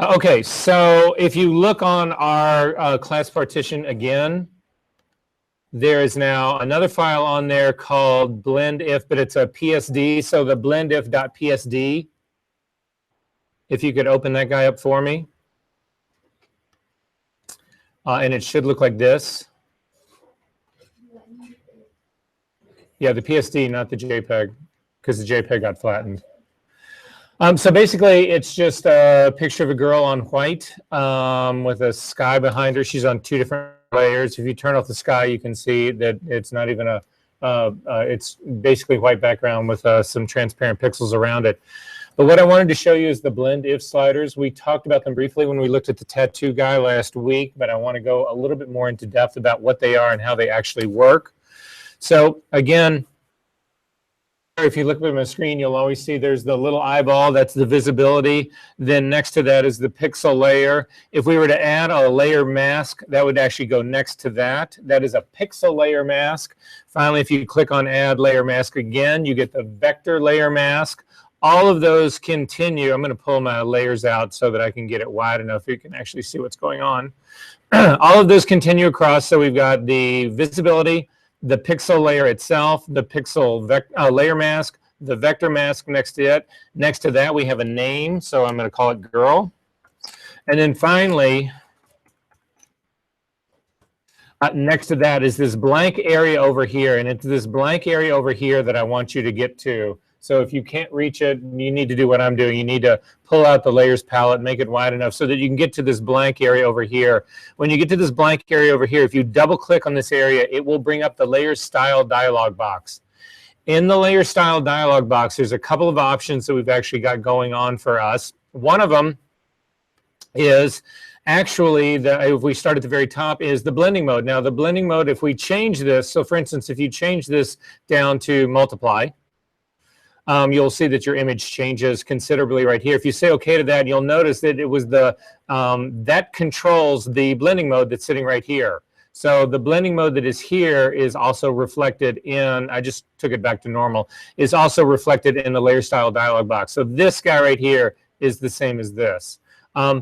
Okay, so if you look on our class partition again, there is now another file on there called blendif, but it's a PSD, so the blendif.psd. If you could open that guy up for me. And it should look like this. Yeah, the PSD, not the JPEG, because the JPEG got flattened. So basically, it's just a picture of a girl on white with a sky behind her. She's on two different layers. If you turn off the sky, you can see that it's not even a, it's basically white background with some transparent pixels around it. But what I wanted to show you is the blend if sliders. We talked about them briefly when we looked at the tattoo guy last week, but I want to go a little bit more into depth about what they are and how they actually work. So again, if you look at my screen, you'll always see there's the little eyeball, that's the visibility. Then next to that is the pixel layer. If we were to add a layer mask, that would actually go next to that. That is a pixel layer mask. Finally, if you click on add layer mask again, you get the vector layer mask. All of those continue. I'm going to pull my layers out so that I can get it wide enough so you can actually see what's going on. All of those continue across. So we've got the visibility, the pixel layer itself, the pixel layer mask, the vector mask next to it. Next to that, we have a name, so I'm going to call it girl. And then finally, next to that is this blank area over here, and it's this blank area over here that I want you to get to. So if you can't reach it, you need to do what I'm doing. You need to pull out the layers palette, make it wide enough so that you can get to this blank area over here. When you get to this blank area over here, if you double click on this area, it will bring up the layer style dialog box. In the layer style dialog box, there's a couple of options that we've actually got going on for us. One of them is actually, if we start at the very top, is the blending mode. Now the blending mode, if we change this, so for instance, if you change this down to multiply, you'll see that your image changes considerably right here. If you say OK to that, you'll notice that it was the, that controls the blending mode that's sitting right here. So the blending mode that is here is also reflected in, I just took it back to normal, is also reflected in the layer style dialog box. So this guy right here is the same as this.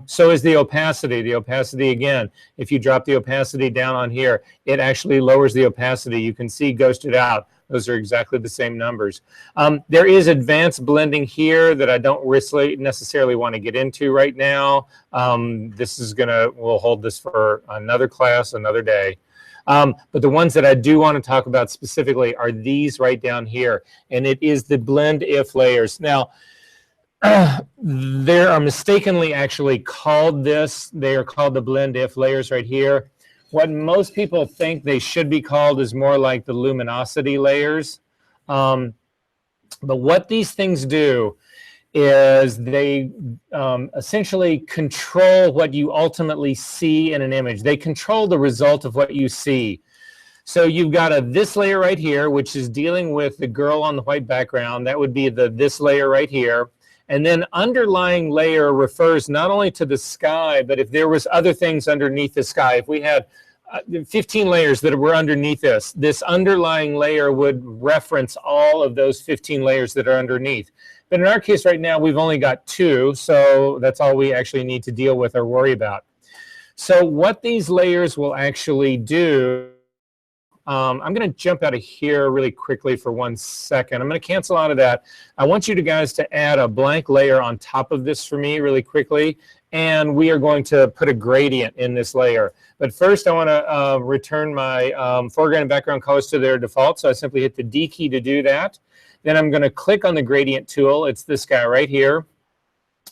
So is the opacity. The opacity, again, if you drop the opacity down on here, it actually lowers the opacity. You can see ghosted out. Those are exactly the same numbers. There is advanced blending here that I don't necessarily want to get into right now. This is we'll hold this for another class, another day. But the ones that I do want to talk about specifically are these right down here, and it is the blend if layers. Now, they are mistakenly actually called this. They are called the blend if layers right here. What most people think they should be called is more like the luminosity layers. But what these things do is they essentially control what you ultimately see in an image. They control the result of what you see. So you've got this layer right here, which is dealing with the girl on the white background. That would be this layer right here. And then underlying layer refers not only to the sky, but if there was other things underneath the sky, if we had 15 layers that were underneath this underlying layer would reference all of those 15 layers that are underneath. But in our case right now, we've only got 2, so that's all we actually need to deal with or worry about. So what these layers will actually do, I'm going to jump out of here really quickly for 1 second. I'm going to cancel out of that. I want you guys to add a blank layer on top of this for me really quickly, and we are going to put a gradient in this layer. But first I want to return my foreground and background colors to their default, so I simply hit the D key to do that. Then I'm going to click on the gradient tool. It's this guy right here.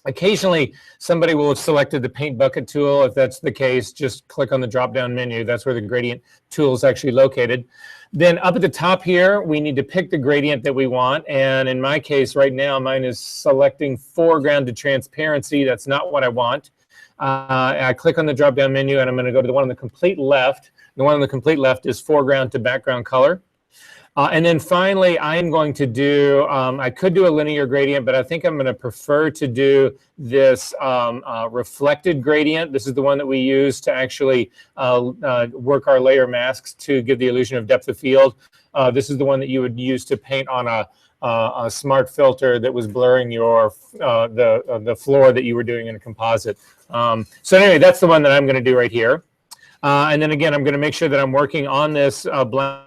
Occasionally, somebody will have selected the paint bucket tool. If that's the case, just click on the drop-down menu. That's where the gradient tool is actually located. Then up at the top here, we need to pick the gradient that we want. And in my case right now, mine is selecting foreground to transparency. That's not what I want. I click on the drop-down menu, and I'm going to go to the one on the complete left. The one on the complete left is foreground to background color. And then finally, I'm going to do, I could do a linear gradient, but I think I'm going to prefer to do this reflected gradient. This is the one that we use to actually work our layer masks to give the illusion of depth of field. This is the one that you would use to paint on a smart filter that was blurring your the floor that you were doing in a composite. So anyway, that's the one that I'm going to do right here. And then again, I'm going to make sure that I'm working on this blend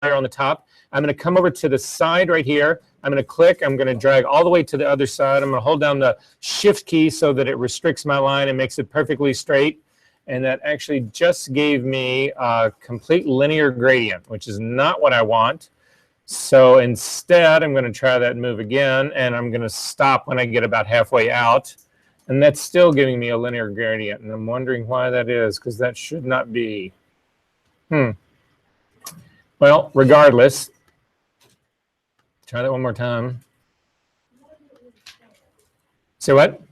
on the top. I'm going to come over to the side right here. I'm going to click. I'm going to drag all the way to the other side. I'm going to hold down the Shift key so that it restricts my line and makes it perfectly straight. And that actually just gave me a complete linear gradient, which is not what I want. So instead, I'm going to try that move again, and I'm going to stop when I get about halfway out. And that's still giving me a linear gradient, and I'm wondering why that is, because that should not be. Well, regardless, try that one more time. Say what?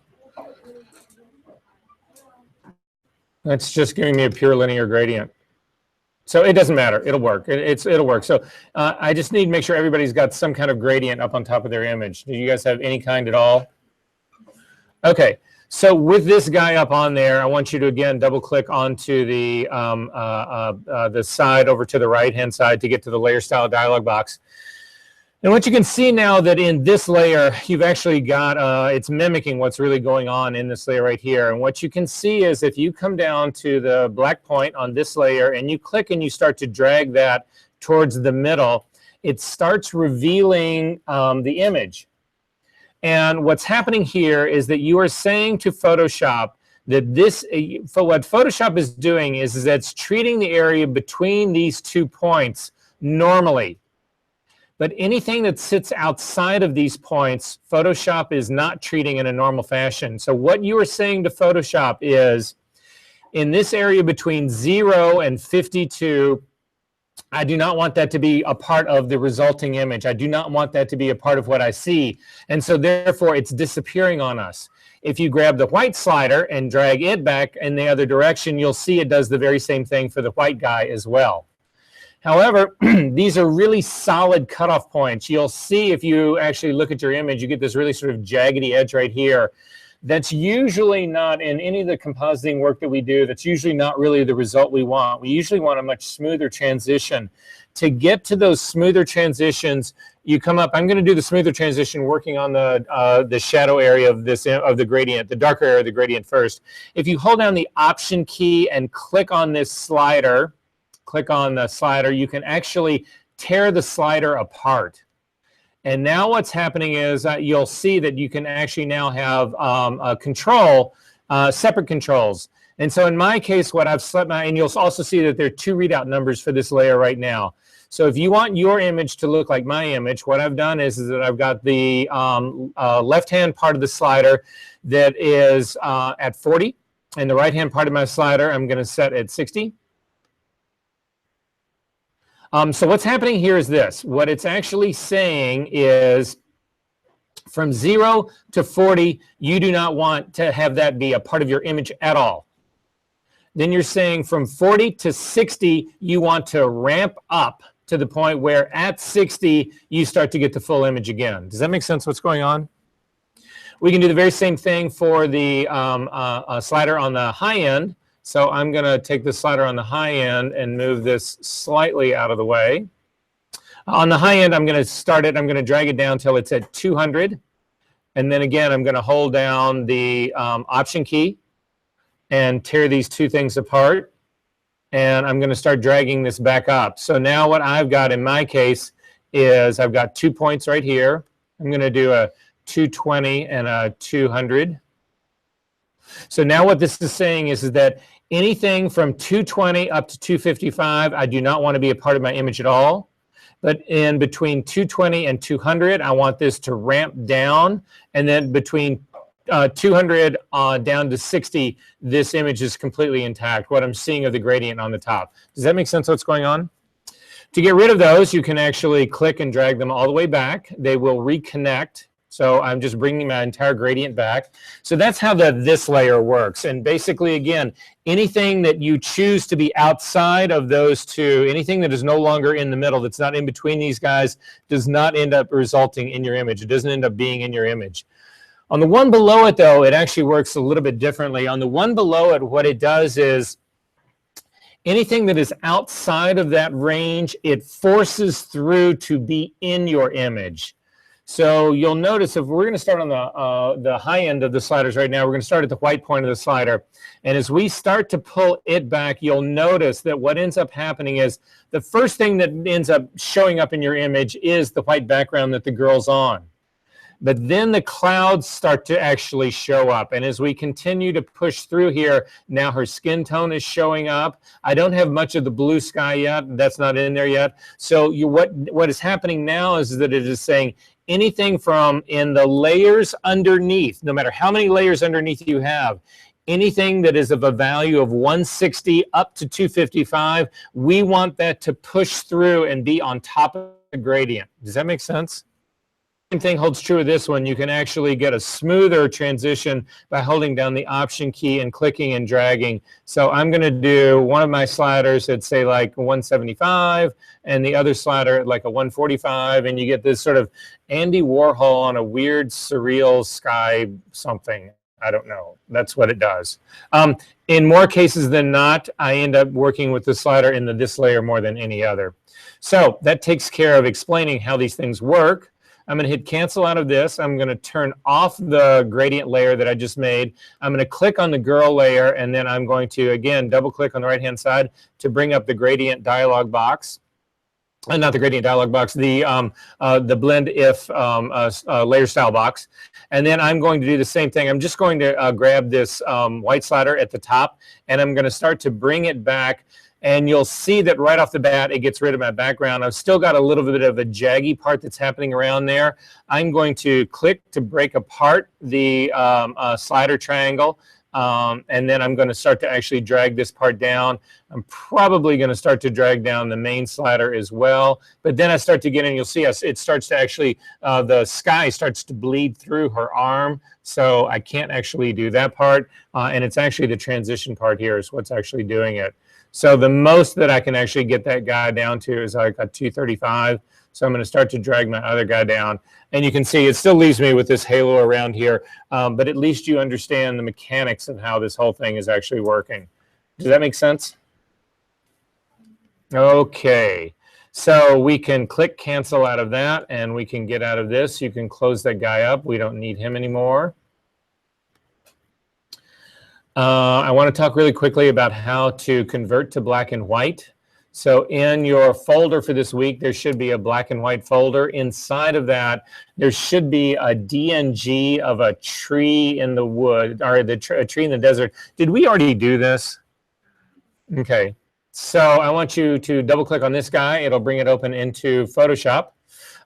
That's just giving me a pure linear gradient. So it doesn't matter. It'll work. It'll work. So I just need to make sure everybody's got some kind of gradient up on top of their image. Do you guys have any kind at all? Okay. So with this guy up on there, I want you to, again, double-click onto the side over to the right-hand side to get to the layer style dialog box. And what you can see now that in this layer, you've actually got, it's mimicking what's really going on in this layer right here. And what you can see is if you come down to the black point on this layer and you click and you start to drag that towards the middle, it starts revealing the image. And what's happening here is that you are saying to Photoshop that this, for what Photoshop is doing is that it's treating the area between these 2 points normally. But anything that sits outside of these points, Photoshop is not treating in a normal fashion. So what you are saying to Photoshop is, in this area between 0 and 52, I do not want that to be a part of the resulting image. I do not want that to be a part of what I see. And so therefore, it's disappearing on us. If you grab the white slider and drag it back in the other direction, you'll see it does the very same thing for the white guy as well. However, these are really solid cutoff points. You'll see if you actually look at your image, you get this really sort of jaggedy edge right here. That's usually not, in any of the compositing work that we do, that's usually not really the result we want. We usually want a much smoother transition. To get to those smoother transitions, you come up, I'm going to do the smoother transition working on the shadow area of the gradient, the darker area of the gradient first. If you hold down the Option key and click on this slider, click on the slider, you can actually tear the slider apart. And now what's happening is you'll see that you can actually now have separate controls. And so in my case, what I've set and you'll also see that there are 2 readout numbers for this layer right now. So if you want your image to look like my image, what I've done is that I've got the left-hand part of the slider that is at 40, and the right-hand part of my slider I'm going to set at 60. So what's happening here is this. What it's actually saying is from 0 to 40, you do not want to have that be a part of your image at all. Then you're saying from 40 to 60, you want to ramp up to the point where at 60, you start to get the full image again. Does that make sense what's going on? We can do the very same thing for the slider on the high end. So I'm going to take the slider on the high end and move this slightly out of the way. On the high end, I'm going to start it. I'm going to drag it down until it's at 200. And then again, I'm going to hold down the Option key and tear these 2 things apart. And I'm going to start dragging this back up. So now what I've got in my case is I've got 2 points right here. I'm going to do a 220 and a 200. So now what this is saying is that anything from 220 up to 255, I do not want to be a part of my image at all. But in between 220 and 200, I want this to ramp down. And then between 200 down to 60, this image is completely intact, what I'm seeing of the gradient on the top. Does that make sense what's going on? To get rid of those, you can actually click and drag them all the way back. They will reconnect. So I'm just bringing my entire gradient back. So that's how this layer works. And basically, again, anything that you choose to be outside of those 2, anything that is no longer in the middle, that's not in between these guys, does not end up resulting in your image. It doesn't end up being in your image. On the one below it, though, it actually works a little bit differently. On the one below it, what it does is anything that is outside of that range, it forces through to be in your image. So you'll notice if we're going to start on the high end of the sliders right now, we're going to start at the white point of the slider. And as we start to pull it back, you'll notice that what ends up happening is the first thing that ends up showing up in your image is the white background that the girl's on. But then the clouds start to actually show up. And as we continue to push through here, now her skin tone is showing up. I don't have much of the blue sky yet. That's not in there yet. So what is happening now is that it is saying anything from in the layers underneath, no matter how many layers underneath you have, anything that is of a value of 160 up to 255, we want that to push through and be on top of the gradient. Does that make sense? Same thing holds true with this one. You can actually get a smoother transition by holding down the Option key and clicking and dragging. So I'm going to do one of my sliders at, say, like 175, and the other slider at like a 145, and you get this sort of Andy Warhol on a weird, surreal sky something. I don't know. That's what it does. In more cases than not, I end up working with the slider in this layer more than any other. So that takes care of explaining how these things work. I'm going to hit cancel out of this. I'm going to turn off the gradient layer that I just made. I'm going to click on the girl layer, and then I'm going to, again, double click on the right-hand side to bring up the gradient dialog box. Not the gradient dialog box, the blend if layer style box. And then I'm going to do the same thing. I'm just going to grab this white slider at the top, and I'm going to start to bring it back. And you'll see that right off the bat, it gets rid of my background. I've still got a little bit of a jaggy part that's happening around there. I'm going to click to break apart the slider triangle. And then I'm going to start to actually drag this part down. I'm probably going to start to drag down the main slider as well. But then I start to get in, you'll see it starts to actually, the sky starts to bleed through her arm. So I can't actually do that part. And it's actually the transition part here is what's actually doing it. So the most that I can actually get that guy down to is like a 235. So I'm going to start to drag my other guy down. And you can see it still leaves me with this halo around here. But at least you understand the mechanics of how this whole thing is actually working. Does that make sense? Okay. So we can click cancel out of that, and we can get out of this. You can close that guy up. We don't need him anymore. I want to talk really quickly about how to convert to black and white. So in your folder for this week, there should be a black and white folder. Inside of that, there should be a DNG of a tree in the wood, or a tree in the desert. Did we already do this? Okay. So I want you to double click on this guy. It'll bring it open into Photoshop.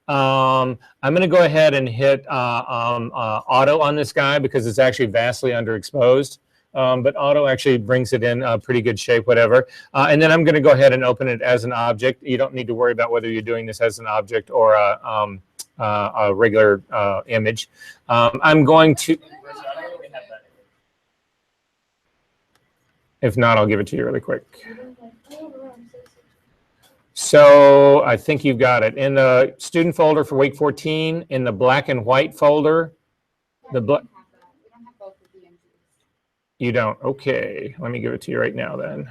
I'm going to go ahead and hit auto on this guy because it's actually vastly underexposed. But auto actually brings it in pretty good shape, whatever. And then I'm going to go ahead and open it as an object. You don't need to worry about whether you're doing this as an object or a regular image. I'm going to... If not, I'll give it to you really quick. So I think you've got it. In the student folder for week 14, in the black and white folder, You don't? Okay. Let me give it to you right now then.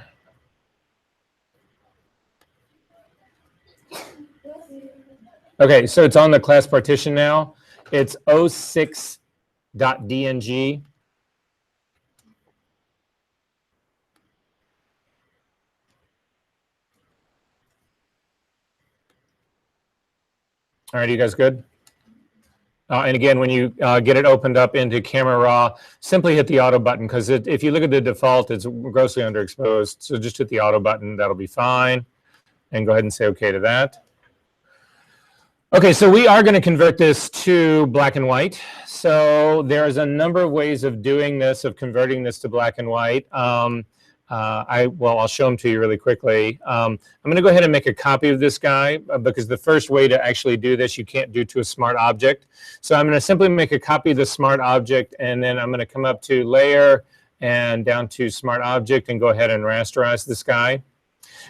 Okay, so it's on the class partition now. It's 06.dng. All right, you guys good? And again, when you get it opened up into Camera Raw, simply hit the auto button because if you look at the default, it's grossly underexposed. So just hit the auto button, that'll be fine. And go ahead and say okay to that. Okay, so we are going to convert this to black and white. So there's a number of ways of doing this, of converting this to black and white. I'll show them to you really quickly. I'm going to go ahead and make a copy of this guy because the first way to actually do this, you can't do to a smart object. So I'm going to simply make a copy of the smart object, and then I'm going to come up to Layer and down to Smart Object and go ahead and rasterize this guy.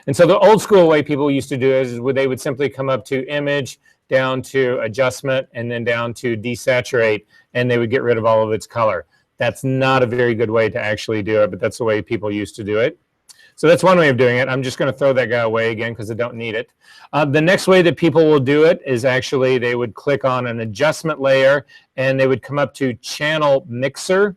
And so the old school way people used to do it is they would simply come up to Image, down to Adjustment, and then down to Desaturate, and they would get rid of all of its color. That's not a very good way to actually do it, but that's the way people used to do it. So that's one way of doing it. I'm just going to throw that guy away again because I don't need it. The next way that people will do it is actually they would click on an adjustment layer and they would come up to Channel Mixer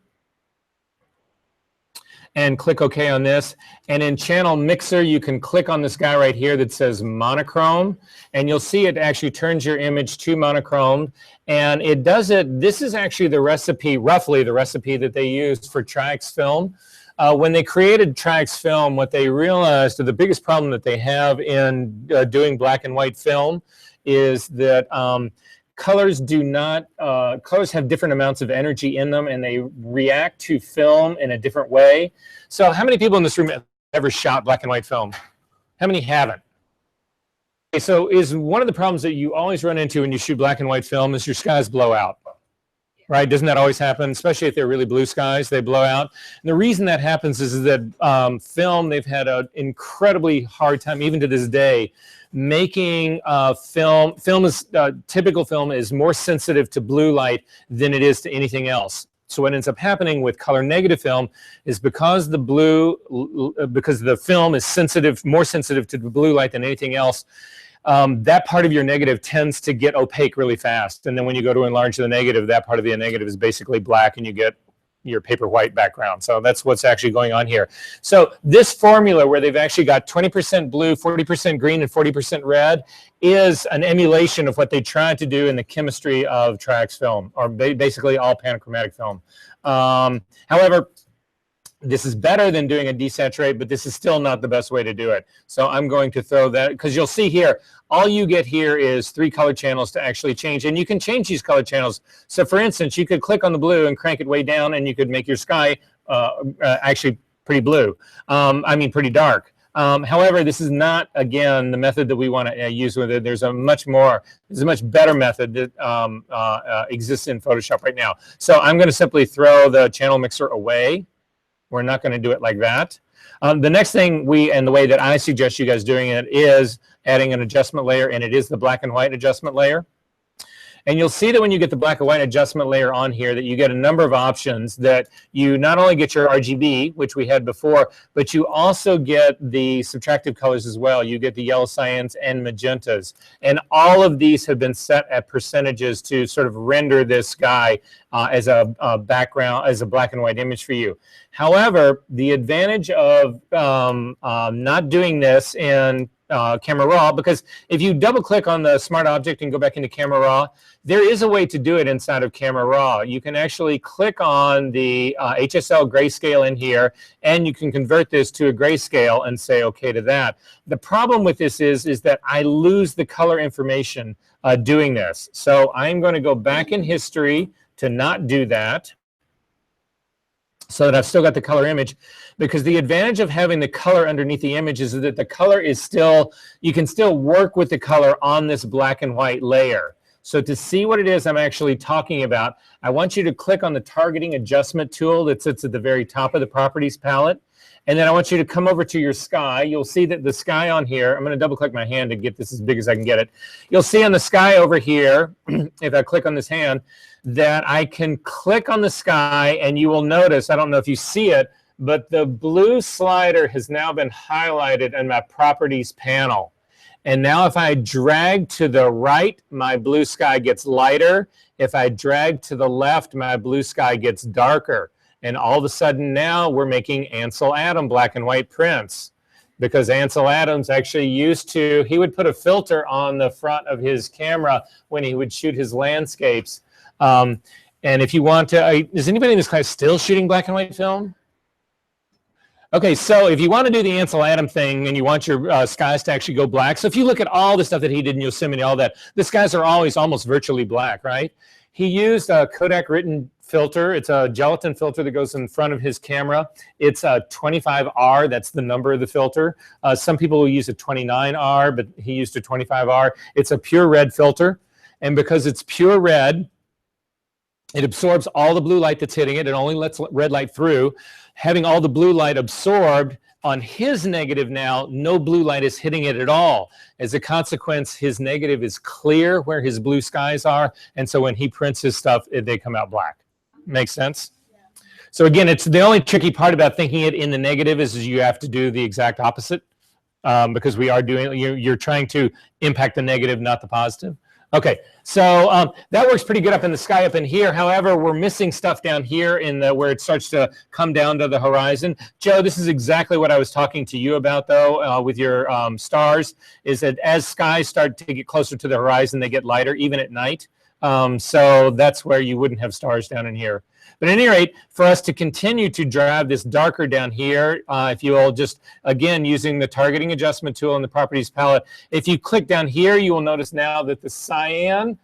and click OK on this. And in Channel Mixer, you can click on this guy right here that says monochrome, and you'll see it actually turns your image to monochrome. And it does it, this is actually the recipe, roughly the recipe that they used for Tri-X film. When they created Tri-X film, what they realized, the biggest problem that they have in doing black and white film is that colors do not, colors have different amounts of energy in them and they react to film in a different way. So how many people in this room have ever shot black and white film? How many haven't? Okay, so is one of the problems that you always run into when you shoot black and white film is your skies blow out, right? Doesn't that always happen? Especially if they're really blue skies, they blow out. And the reason that happens is that film, they've had an incredibly hard time, even to this day, making film is typical film is more sensitive to blue light than it is to anything else. So what ends up happening with color negative film is because the film is sensitive, more sensitive to the blue light than anything else, that part of your negative tends to get opaque really fast. And then when you go to enlarge the negative, that part of the negative is basically black and you get your paper white background. So that's what's actually going on here. So this formula where they've actually got 20% blue, 40% green, and 40% red is an emulation of what they tried to do in the chemistry of Tri-X film, or basically all panchromatic film. However, this is better than doing a desaturate, but this is still not the best way to do it. So I'm going to throw that, because you'll see here, all you get here is 3 color channels to actually change. And you can change these color channels. So for instance, you could click on the blue and crank it way down, and you could make your sky actually pretty blue. I mean, pretty dark. However, this is not, again, the method that we want to use with it. There's a much better method that exists in Photoshop right now. So I'm going to simply throw the channel mixer away. We're not going to do it like that. The next thing and the way that I suggest you guys doing it is adding an adjustment layer, and it is the black and white adjustment layer. And you'll see that when you get the black and white adjustment layer on here that you get a number of options that you not only get your RGB, which we had before, but you also get the subtractive colors as well. You get the yellow, cyans, and magentas. And all of these have been set at percentages to sort of render this guy as a background, as a black and white image for you. However, the advantage of not doing this in Camera Raw, because if you double click on the smart object and go back into Camera Raw, there is a way to do it inside of Camera Raw. You can actually click on the HSL grayscale in here, and you can convert this to a grayscale and say okay to that. The problem with this is that I lose the color information doing this. So I'm going to go back in history to not do that, so that I've still got the color image, because the advantage of having the color underneath the image is that the color is still, you can still work with the color on this black and white layer. So to see what it is I'm actually talking about, I want you to click on the targeting adjustment tool that sits at the very top of the properties palette. And then I want you to come over to your sky. You'll see that the sky on here, I'm going to double click my hand to get this as big as I can get it. You'll see on the sky over here, if I click on this hand, that I can click on the sky, and you will notice, I don't know if you see it, but the blue slider has now been highlighted in my properties panel. And now if I drag to the right, my blue sky gets lighter. If I drag to the left, my blue sky gets darker. And all of a sudden now we're making Ansel Adams black and white prints, because Ansel Adams actually used to, he would put a filter on the front of his camera when he would shoot his landscapes. And if you want to, is anybody in this class still shooting black and white film? Okay, so if you want to do the Ansel Adams thing and you want your skies to actually go black, so if you look at all the stuff that he did in Yosemite, all that, the skies are always almost virtually black, right? He used a Kodak written filter. It's a gelatin filter that goes in front of his camera. It's a 25R, that's the number of the filter. Some people will use a 29R, but he used a 25R. It's a pure red filter, and because it's pure red, it absorbs all the blue light that's hitting it. It only lets red light through. Having all the blue light absorbed, on his negative now, no blue light is hitting it at all. As a consequence, his negative is clear where his blue skies are, and so when he prints his stuff, they come out black. Makes sense? Yeah. So again, it's the only tricky part about thinking it in the negative is you have to do the exact opposite, because we are doing, you're trying to impact the negative, not the positive. Okay, so that works pretty good up in the sky up in here. However, we're missing stuff down here in the where it starts to come down to the horizon. Joe, this is exactly what I was talking to you about, though, with your stars, is that as skies start to get closer to the horizon, they get lighter, even at night. So that's where you wouldn't have stars down in here. But at any rate, for us to continue to drive this darker down here, if you will, just again using the targeting adjustment tool in the properties palette, if you click down here, you will notice now that the cyan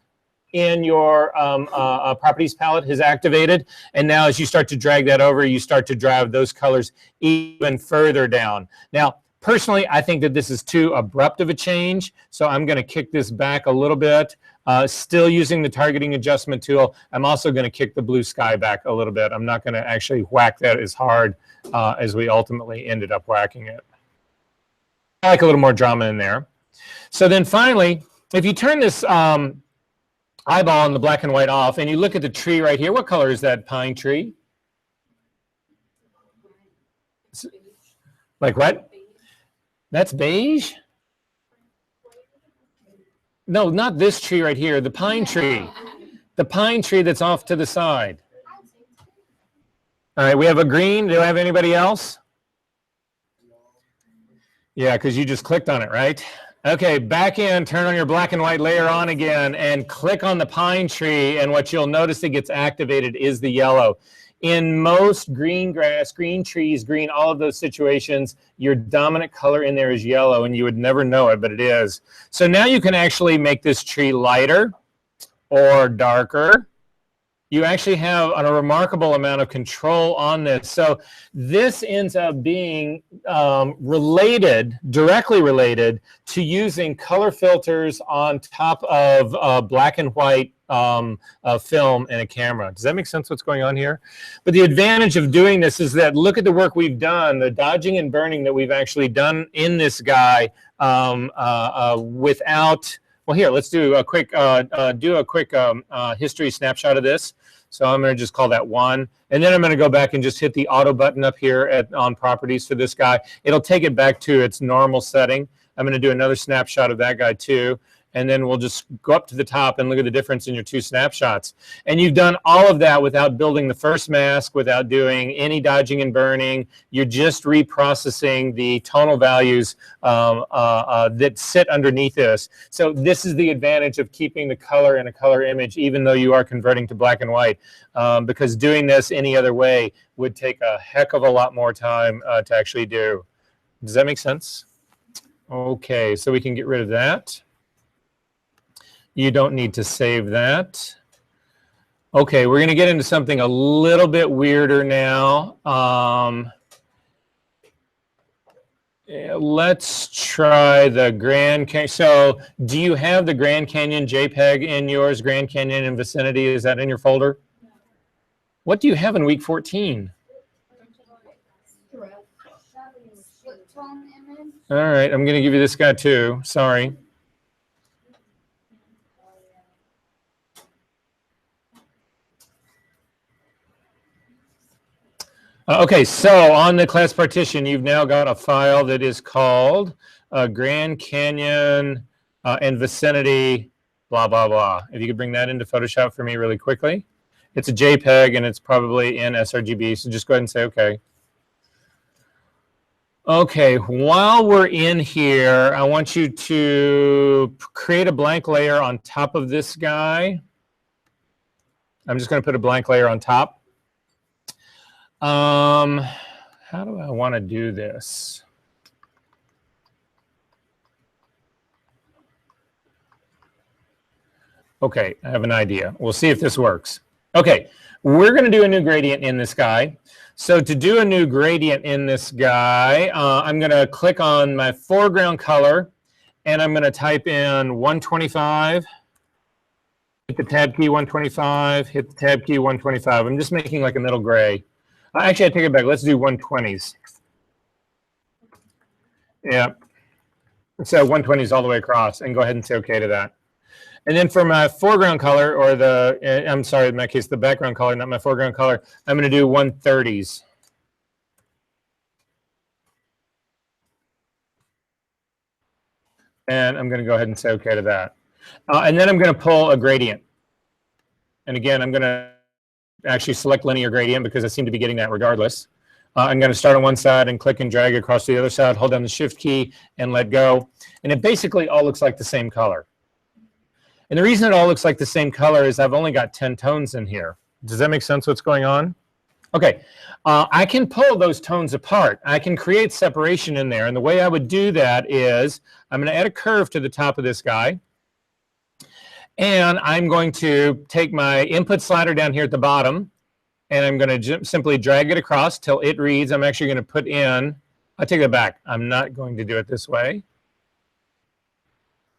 in your properties palette is activated. And now as you start to drag that over, you start to drive those colors even further down. Now, personally, I think that this is too abrupt of a change, so I'm going to kick this back a little bit. Still using the targeting adjustment tool. I'm also going to kick the blue sky back a little bit. I'm not going to actually whack that as hard as we ultimately ended up whacking it. I like a little more drama in there. So then finally, if you turn this eyeball on the black and white off and you look at the tree right here, what color is that pine tree? Like what? That's beige? No, not this tree right here, the pine tree. The pine tree that's off to the side. All right, we have a green. Do I have anybody else? Yeah, because you just clicked on it, right? Okay, back in, turn on your black and white layer on again, and click on the pine tree, and what you'll notice that gets activated is the yellow. In most green grass, green trees, green, all of those situations, your dominant color in there is yellow, and you would never know it, but it is. So now you can actually make this tree lighter or darker. You actually have a remarkable amount of control on this. So this ends up being directly related to using color filters on top of black and white film in a camera. Does that make sense what's going on here? But the advantage of doing this is that look at the work we've done, the dodging and burning that we've actually done in this guy without, well here, let's do a quick history snapshot of this. So I'm going to just call that 1. And then I'm going to go back and just hit the auto button up here on properties for this guy. It'll take it back to its normal setting. I'm going to do another snapshot of that guy too. And then we'll just go up to the top and look at the difference in your 2 snapshots. And you've done all of that without building the first mask, without doing any dodging and burning. You're just reprocessing the tonal values that sit underneath this. So this is the advantage of keeping the color in a color image, even though you are converting to black and white, because doing this any other way would take a heck of a lot more time to actually do. Does that make sense? Okay, so we can get rid of that. You don't need to save that. Okay, we're going to get into something a little bit weirder now. Let's try the Grand Canyon. So do you have the Grand Canyon JPEG in yours, Grand Canyon and vicinity? Is that in your folder? No. What do you have in week 14? All right, I'm going to give you this guy too. Sorry. Okay, so on the class partition, you've now got a file that is called Grand Canyon and vicinity, blah, blah, blah. If you could bring that into Photoshop for me really quickly. It's a JPEG, and it's probably in sRGB, so just go ahead and say OK. Okay, while we're in here, I want you to create a blank layer on top of this guy. I'm just going to put a blank layer on top. How do I want to do this? Okay, I have an idea. We'll see if this works. Okay, we're going to do a new gradient in this guy. So to do a new gradient in this guy, I'm going to click on my foreground color, and I'm going to type in 125. Hit the tab key 125, hit the tab key 125. I'm just making like a middle gray. Actually, I take it back. Let's do 120s. Yeah. So 120s all the way across, and go ahead and say OK to that. And then for my foreground color, or the, I'm sorry, in my case, the background color, not my foreground color, I'm going to do 130s. And I'm going to go ahead and say okay to that. And then I'm going to pull a gradient. And again, I'm going to actually select linear gradient because I seem to be getting that regardless. I'm going to start on one side and click and drag across to the other side, hold down the shift key and let go. And it basically all looks like the same color. And the reason it all looks like the same color is I've only got 10 tones in here. Does that make sense what's going on? Okay, I can pull those tones apart. I can create separation in there. And the way I would do that is I'm going to add a curve to the top of this guy. And I'm going to take my input slider down here at the bottom, and I'm going to simply drag it across till it reads. I'm actually going to put in, I take that back. I'm not going to do it this way.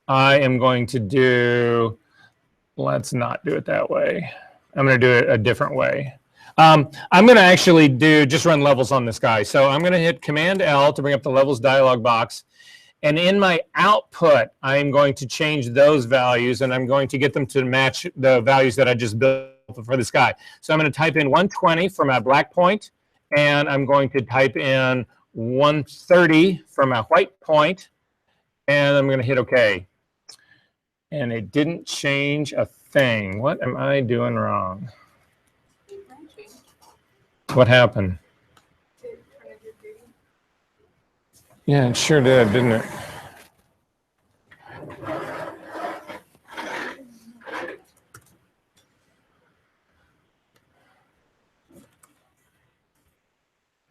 I am going to do, let's not do it that way. I'm going to do it a different way. I'm going to actually just run levels on this guy. So I'm going to hit Command L to bring up the levels dialog box. And in my output, I'm going to change those values, and I'm going to get them to match the values that I just built for this guy. So I'm going to type in 120 for my black point, and I'm going to type in 130 for my white point, and I'm going to hit OK. And it didn't change a thing. What am I doing wrong? What happened? Yeah, it sure did, didn't it?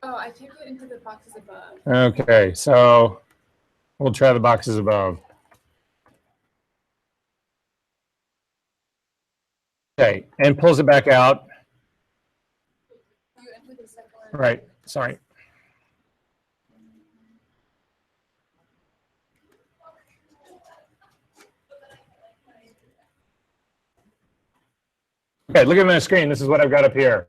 Oh, I can't get into the boxes above. Okay, so we'll try the boxes above. Okay, and pulls it back out. You enter the second one. Right, sorry. Okay, look at my screen. This is what I've got up here.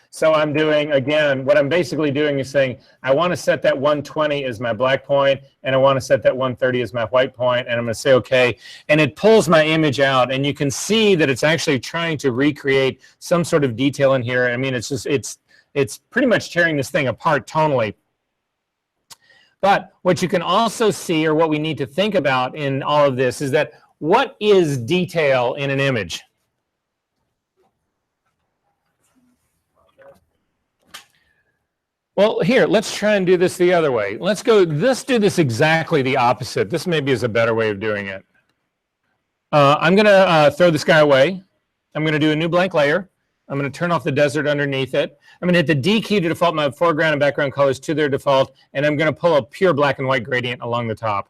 So I'm doing, again, what I'm basically doing is saying, I want to set that 120 as my black point, and I want to set that 130 as my white point, and I'm going to say OK. And it pulls my image out, and you can see that it's actually trying to recreate some sort of detail in here. I mean, it's just, it's pretty much tearing this thing apart tonally. But what you can also see, or what we need to think about in all of this, is that what is detail in an image? Well, here, let's try and do this the other way. Let's do this exactly the opposite. This maybe is a better way of doing it. I'm going to throw this guy away. I'm going to do a new blank layer. I'm going to turn off the desert underneath it. I'm going to hit the D key to default my foreground and background colors to their default, and I'm going to pull a pure black and white gradient along the top.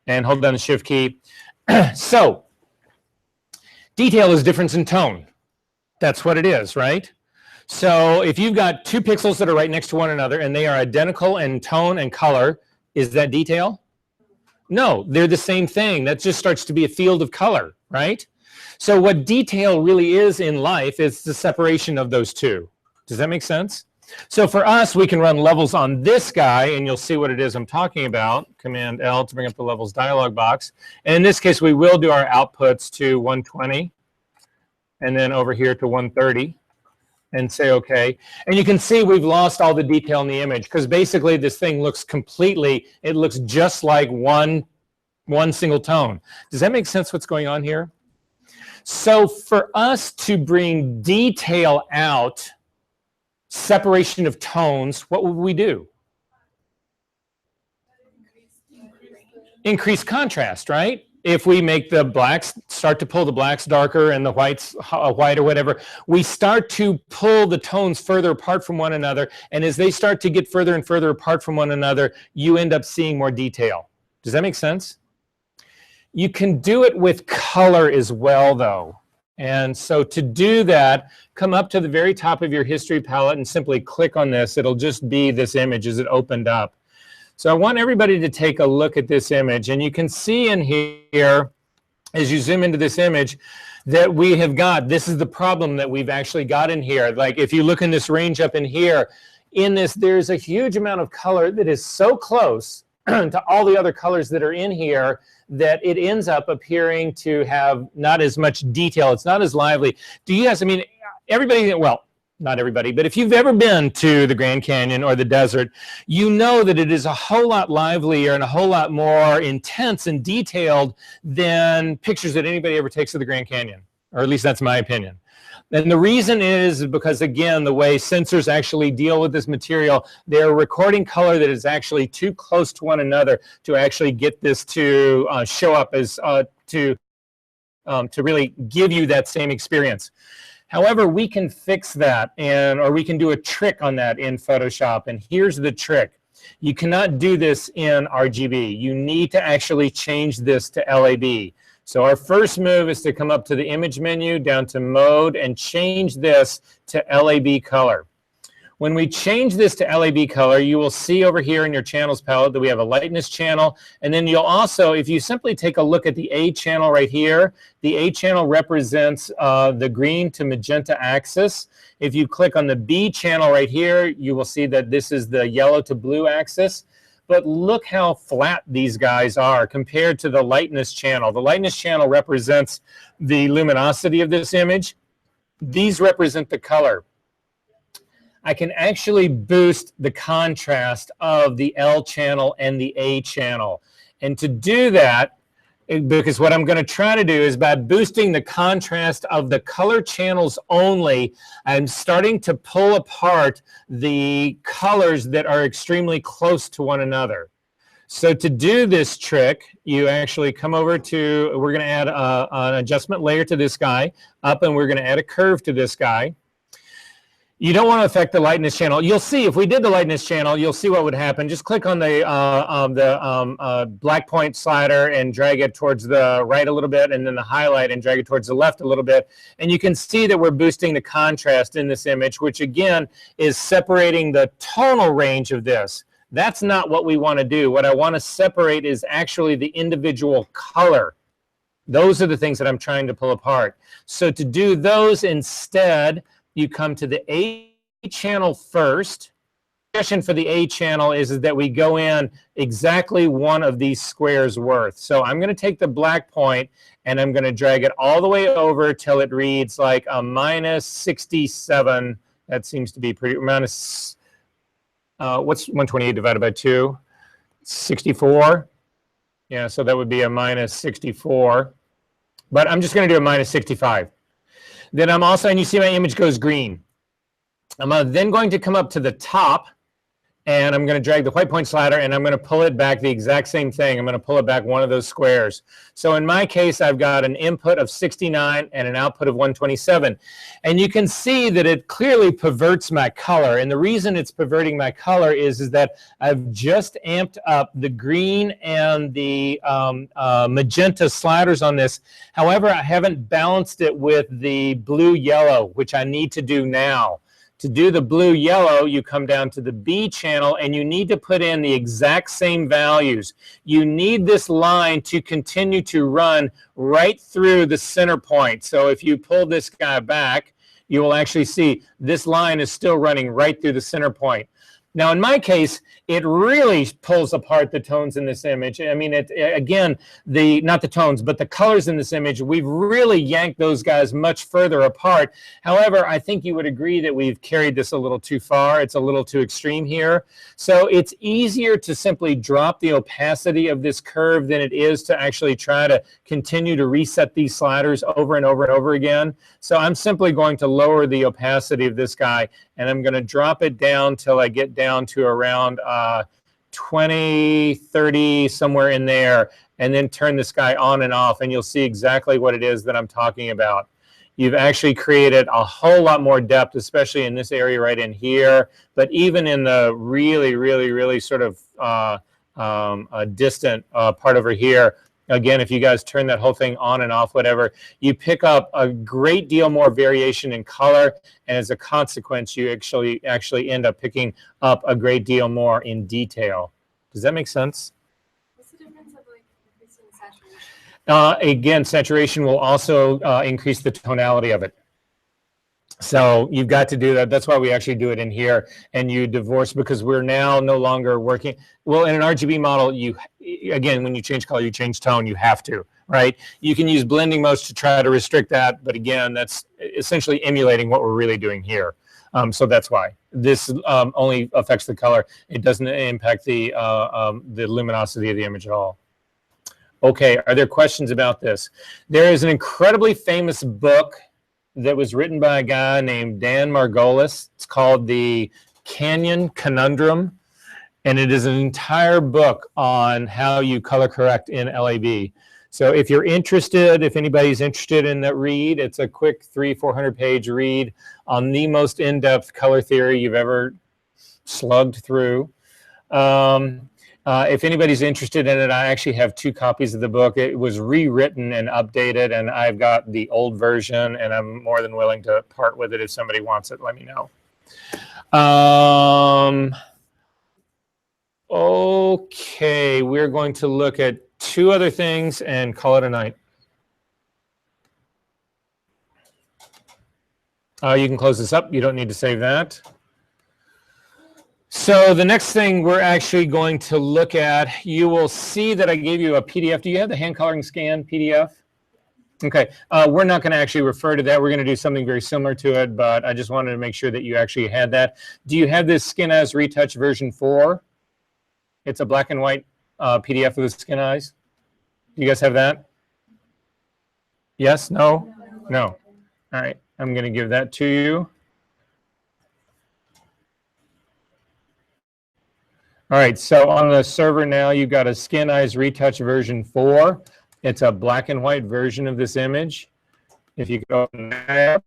And hold down the Shift key. So, detail is difference in tone. That's what it is, right? So if you've got two pixels that are right next to one another and they are identical in tone and color, is that detail? No, they're the same thing. That just starts to be a field of color, right? So what detail really is in life is the separation of those two. Does that make sense? So for us, we can run levels on this guy, and you'll see what it is I'm talking about. Command L to bring up the levels dialog box. And in this case, we will do our outputs to 120 and then over here to 130. And say OK. And you can see we've lost all the detail in the image because basically this thing looks it looks just like one single tone. Does that make sense what's going on here? So for us to bring detail out, separation of tones, what would we do? Increase contrast, right? If we make the blacks, start to pull the blacks darker and the whites white or whatever, we start to pull the tones further apart from one another. And as they start to get further and further apart from one another, you end up seeing more detail. Does that make sense? You can do it with color as well, though. And so to do that, come up to the very top of your history palette and simply click on this. It'll just be this image as it opened up. So I want everybody to take a look at this image, and you can see in here, as you zoom into this image, that we have got, this is the problem that we've actually got in here. Like if you look in this range up in here, in this, there's a huge amount of color that is so close to all the other colors that are in here, that it ends up appearing to have not as much detail. It's not as lively. Do you guys, I mean, everybody, well, not everybody, but if you've ever been to the Grand Canyon or the desert, you know that it is a whole lot livelier and a whole lot more intense and detailed than pictures that anybody ever takes of the Grand Canyon, or at least that's my opinion. And the reason is because, again, the way sensors actually deal with this material, they're recording color that is actually too close to one another to actually get this to show up as to really give you that same experience. However, we can fix that, or we can do a trick on that in Photoshop. And here's the trick. You cannot do this in RGB. You need to actually change this to LAB. So our first move is to come up to the image menu, down to mode, and change this to LAB color. When we change this to LAB color, you will see over here in your channels palette that we have a lightness channel. And then you'll also, if you simply take a look at the A channel right here, the A channel represents the green to magenta axis. If you click on the B channel right here, you will see that this is the yellow to blue axis. But look how flat these guys are compared to the lightness channel. The lightness channel represents the luminosity of this image. These represent the color. I can actually boost the contrast of the L channel and the A channel. And to do that, because what I'm going to try to do is by boosting the contrast of the color channels only, I'm starting to pull apart the colors that are extremely close to one another. So to do this trick, you actually come over to, we're going to add an adjustment layer to this guy, up, and we're going to add a curve to this guy. You don't want to affect the lightness channel. You'll see, if we did the lightness channel, you'll see what would happen. Just click on the black point slider and drag it towards the right a little bit, and then the highlight and drag it towards the left a little bit. And you can see that we're boosting the contrast in this image, which again is separating the tonal range of this. That's not what we want to do. What I want to separate is actually the individual color. Those are the things that I'm trying to pull apart. So to do those instead, you come to the A channel first. The suggestion for the A channel is that we go in exactly one of these squares worth. So I'm going to take the black point and I'm going to drag it all the way over till it reads like a minus 67. That seems to be pretty, minus, what's 128 divided by 2? 64. Yeah, so that would be a minus 64. But I'm just going to do a minus 65. Then I'm also, and you see my image goes green. I'm then going to come up to the top, and I'm going to drag the white point slider, and I'm going to pull it back the exact same thing. I'm going to pull it back one of those squares. So in my case, I've got an input of 69 and an output of 127. And you can see that it clearly perverts my color. And the reason it's perverting my color is that I've just amped up the green and the magenta sliders on this. However, I haven't balanced it with the blue-yellow, which I need to do now. To do the blue-yellow, you come down to the B channel, and you need to put in the exact same values. You need this line to continue to run right through the center point. So if you pull this guy back, you will actually see this line is still running right through the center point. Now, in my case, it really pulls apart the tones in this image. I mean, again, not the tones, but the colors in this image, we've really yanked those guys much further apart. However, I think you would agree that we've carried this a little too far. It's a little too extreme here. So it's easier to simply drop the opacity of this curve than it is to actually try to continue to reset these sliders over and over and over again. So I'm simply going to lower the opacity of this guy, and I'm going to drop it down till I get down to around 20, 30, somewhere in there, and then turn this guy on and off, and you'll see exactly what it is that I'm talking about. You've actually created a whole lot more depth, especially in this area right in here, but even in the really, really, really sort of distant part over here. Again, if you guys turn that whole thing on and off, whatever, you pick up a great deal more variation in color, and as a consequence, you actually end up picking up a great deal more in detail. Does that make sense? What's the difference of like increasing saturation? Again, saturation will also increase the tonality of it. So you've got to do that. That's why we actually do it in here. And you divorce because we're now no longer working. Well, in an RGB model, again, when you change color, you change tone, you have to, right? You can use blending modes to try to restrict that. But again, that's essentially emulating what we're really doing here. So that's why this only affects the color. It doesn't impact the luminosity of the image at all. Okay, are there questions about this? There is an incredibly famous book that was written by a guy named Dan Margolis. It's called the Canyon Conundrum, and it is an entire book on how you color correct in LAB. So if you're interested, if anybody's interested in that read, it's a quick 300-400 page read on the most in-depth color theory you've ever slugged through. If anybody's interested in it, I actually have 2 copies of the book. It was rewritten and updated, and I've got the old version, and I'm more than willing to part with it. If somebody wants it, let me know. Okay, we're going to look at 2 other things and call it a night. You can close this up. You don't need to save that. So the next thing we're actually going to look at, you will see that I gave you a PDF. Do you have the hand coloring scan PDF? Okay, we're not going to actually refer to that. We're going to do something very similar to it, but I just wanted to make sure that you actually had that. Do you have this Skin Eyes Retouch version 4? It's a black and white PDF of the Skin Eyes. Do you guys have that? Yes? No? No. All right, I'm going to give that to you. All right, so on the server now, you've got a Skin Eyes Retouch version 4. It's a black and white version of this image. If you go open that.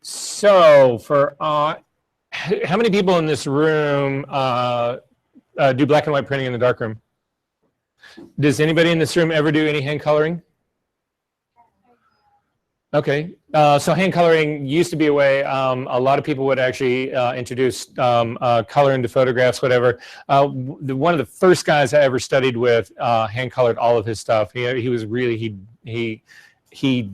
So for how many people in this room do black and white printing in the darkroom? Does anybody in this room ever do any hand coloring? Okay, so hand coloring used to be a way a lot of people would actually introduce color into photographs, whatever. One of the first guys I ever studied with hand colored all of his stuff. He was really, he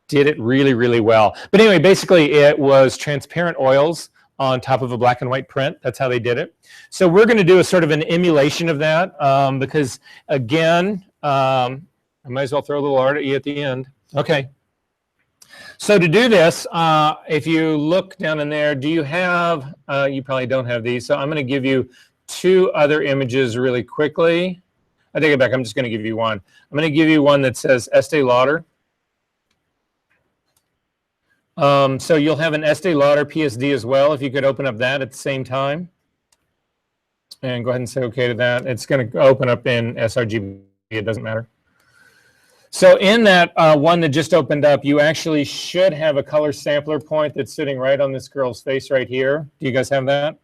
did it really, really well. But anyway, basically it was transparent oils on top of a black and white print. That's how they did it. So we're going to do a sort of an emulation of that because again, I might as well throw a little art at you at the end. Okay. So to do this, if you look down in there, do you have, you probably don't have these, so I'm going to give you 2 other images really quickly. I take it back, I'm just going to give you one. I'm going to give you one that says Estee Lauder. So you'll have an Estee Lauder PSD as well, if you could open up that at the same time. And go ahead and say okay to that. It's going to open up in sRGB, it doesn't matter. So in that one that just opened up, you actually should have a color sampler point that's sitting right on this girl's face right here. Do you guys have that?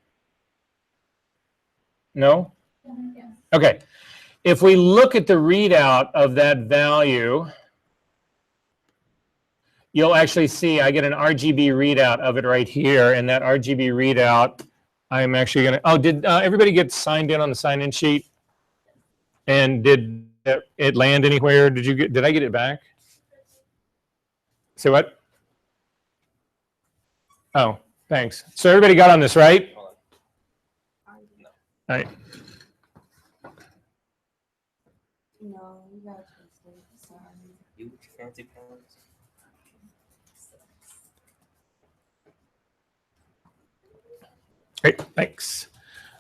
No? Yeah. Okay. If we look at the readout of that value, you'll actually see I get an RGB readout of it right here. And that RGB readout, I'm actually going to, oh, did everybody get signed in on the sign-in sheet? And did it land anywhere? Did I get it back? Say what? Oh, thanks. So everybody got on this, right? All right. No, you got to sorry. You fancy pants. Great, thanks.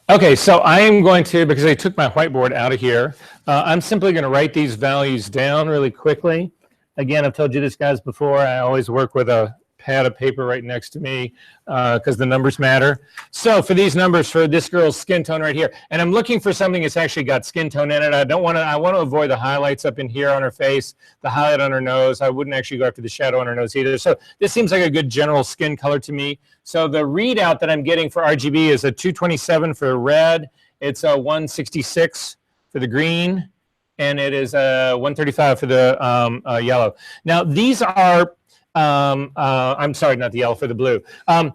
Okay, so I am going to, because I took my whiteboard out of here, I'm simply going to write these values down really quickly. Again, I've told you this, guys, before. I always work with a pad of paper right next to me because the numbers matter. So for these numbers, for this girl's skin tone right here, and I'm looking for something that's actually got skin tone in it. I want to avoid the highlights up in here on her face, the highlight on her nose. I wouldn't actually go after the shadow on her nose either. So this seems like a good general skin color to me. So the readout that I'm getting for RGB is a 227 for red. It's a 166 for the green. And it is a 135 for the yellow. Now, these are I'm sorry, not the yellow, for the blue. I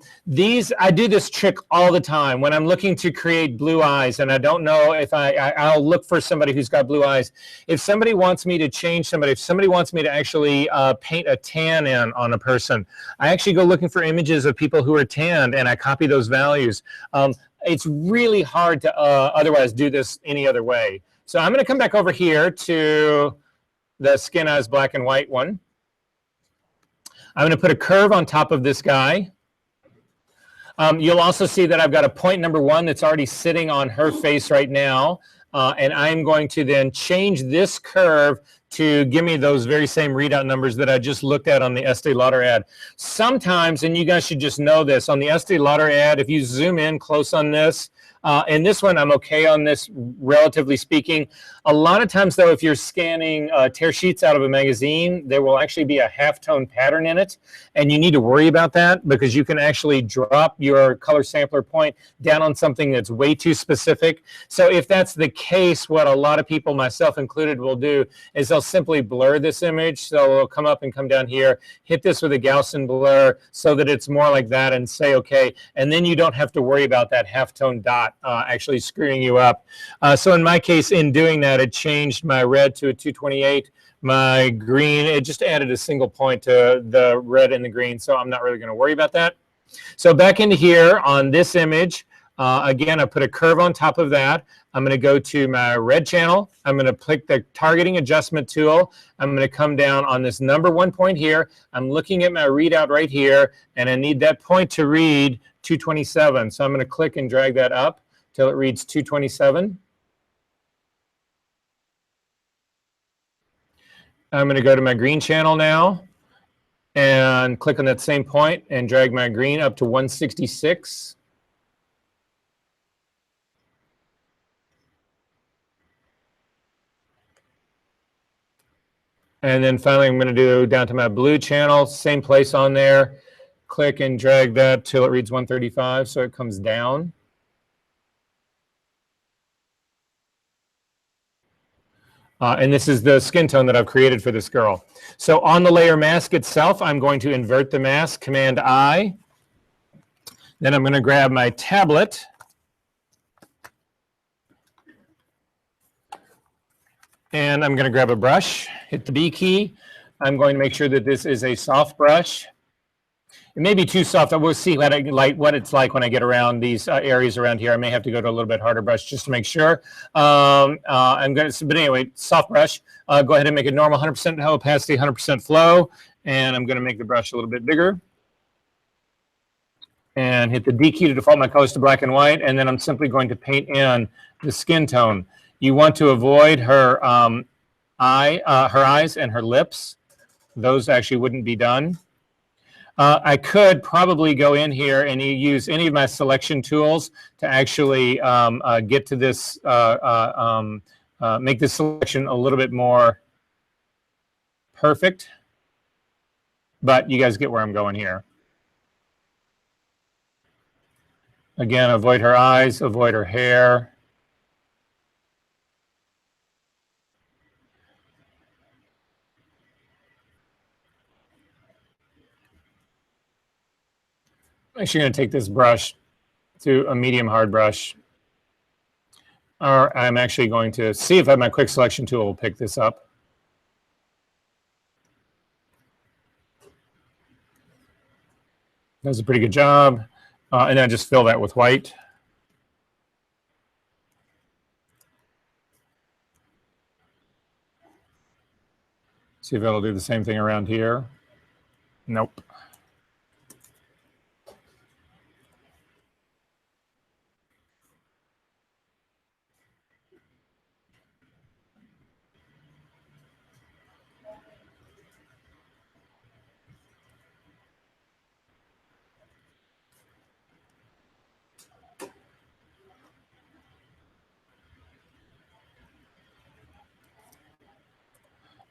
do this trick all the time when I'm looking to create blue eyes, and I don't know if I'll look for somebody who's got blue eyes. If somebody wants me to change somebody, if somebody wants me to actually paint a tan in on a person, I actually go looking for images of people who are tanned, and I copy those values. It's really hard to otherwise do this any other way. So I'm going to come back over here to the skin as black and white one. I'm going to put a curve on top of this guy. You'll also see that I've got a point number 1 that's already sitting on her face right now. And I'm going to then change this curve to give me those very same readout numbers that I just looked at on the Estee Lauder ad. Sometimes, and you guys should just know this, on the Estee Lauder ad, if you zoom in close on this, and this one, I'm okay on this, relatively speaking. A lot of times, though, if you're scanning tear sheets out of a magazine, there will actually be a halftone pattern in it, and you need to worry about that because you can actually drop your color sampler point down on something that's way too specific. So if that's the case, what a lot of people, myself included, will do is they'll simply blur this image. So they'll come up and come down here, hit this with a Gaussian blur so that it's more like that, and say okay, and then you don't have to worry about that halftone dot actually screwing you up. So in my case, in doing that, it changed my red to a 228, my green, it just added a single point to the red and the green, so I'm not really going to worry about that. So back into here on this image, again, I put a curve on top of that. I'm going to go to my red channel. I'm going to click the targeting adjustment tool. I'm going to come down on this number 1 point here. I'm looking at my readout right here, and I need that point to read 227. So I'm going to click and drag that up till it reads 227. I'm going to go to my green channel now and click on that same point and drag my green up to 166. And then finally, I'm going to do down to my blue channel, same place on there. Click and drag that till it reads 135, so it comes down. And this is the skin tone that I've created for this girl. So on the layer mask itself, I'm going to invert the mask, Command I. Then I'm going to grab my tablet. And I'm going to grab a brush, hit the B key. I'm going to make sure that this is a soft brush. It may be too soft. I will see what it's like when I get around these areas around here. I may have to go to a little bit harder brush just to make sure. But anyway, soft brush. Go ahead and make it normal, 100% opacity, 100% flow. And I'm going to make the brush a little bit bigger. And hit the D key to default my colors to black and white. And then I'm simply going to paint in the skin tone. You want to avoid her her eyes and her lips. Those actually wouldn't be done. I could probably go in here and use any of my selection tools to actually get to this, make this selection a little bit more perfect. But you guys get where I'm going here. Again, avoid her eyes, avoid her hair. I'm actually going to take this brush to a medium hard brush. Or I'm actually going to see if my quick selection tool will pick this up. Does a pretty good job. And then just fill that with white. See if it'll do the same thing around here. Nope.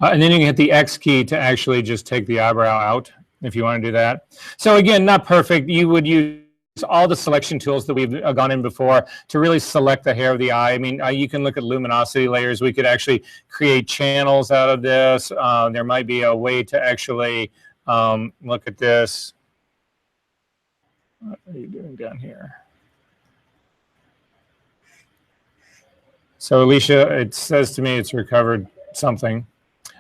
And then you can hit the X key to actually just take the eyebrow out if you want to do that. So again, not perfect. You would use all the selection tools that we've gone in before to really select the hair of the eye. I mean, you can look at luminosity layers. We could actually create channels out of this. There might be a way to actually Look at this. What are you doing down here? So Alicia, it says to me it's recovered something.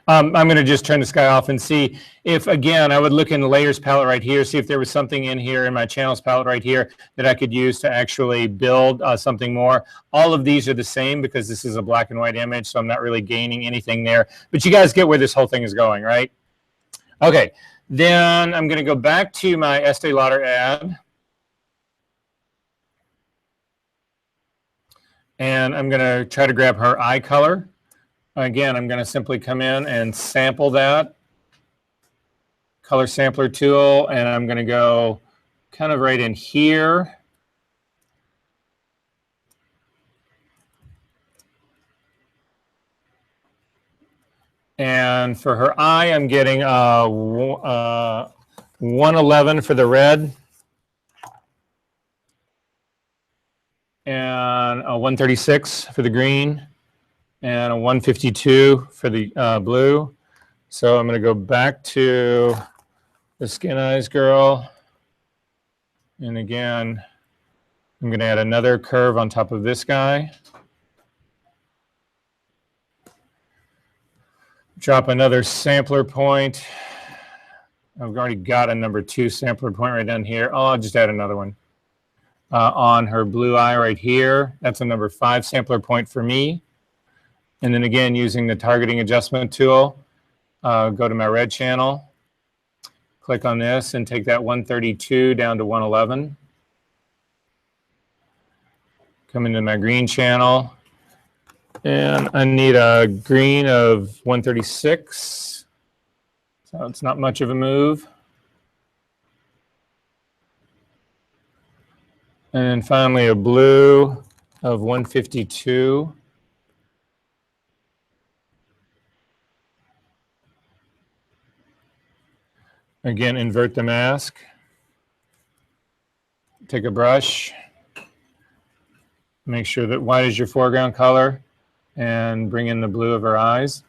I'm going to just turn this guy off and see if, again, I would look in the layers palette right here, see if there was something in here in my channels palette right here that I could use to actually build something more. All of these are the same because this is a black and white image, so I'm not really gaining anything there. But you guys get where this whole thing is going, right? Okay, then I'm going to go back to my Estee Lauder ad. And I'm going to try to grab her eye color. Again, I'm going to simply come in and sample that. Color sampler tool, and I'm going to go kind of right in here. And for her eye, I'm getting 111 for the red. And a 136 for the green. And a 152 for the blue. So I'm going to go back to the Skin Eyes girl. And again, I'm going to add another curve on top of this guy. Drop another sampler point. I've already got a number 2 sampler point right down here. Oh, I'll just add another one on her blue eye right here. That's a number 5 sampler point for me. And then again, using the targeting adjustment tool, go to my red channel, click on this and take that 132 down to 111. Come into my green channel, and I need a green of 136. So it's not much of a move. And then finally a blue of 152. Again, invert the mask. Take a brush. Make sure that white is your foreground color and bring in the blue of her eyes.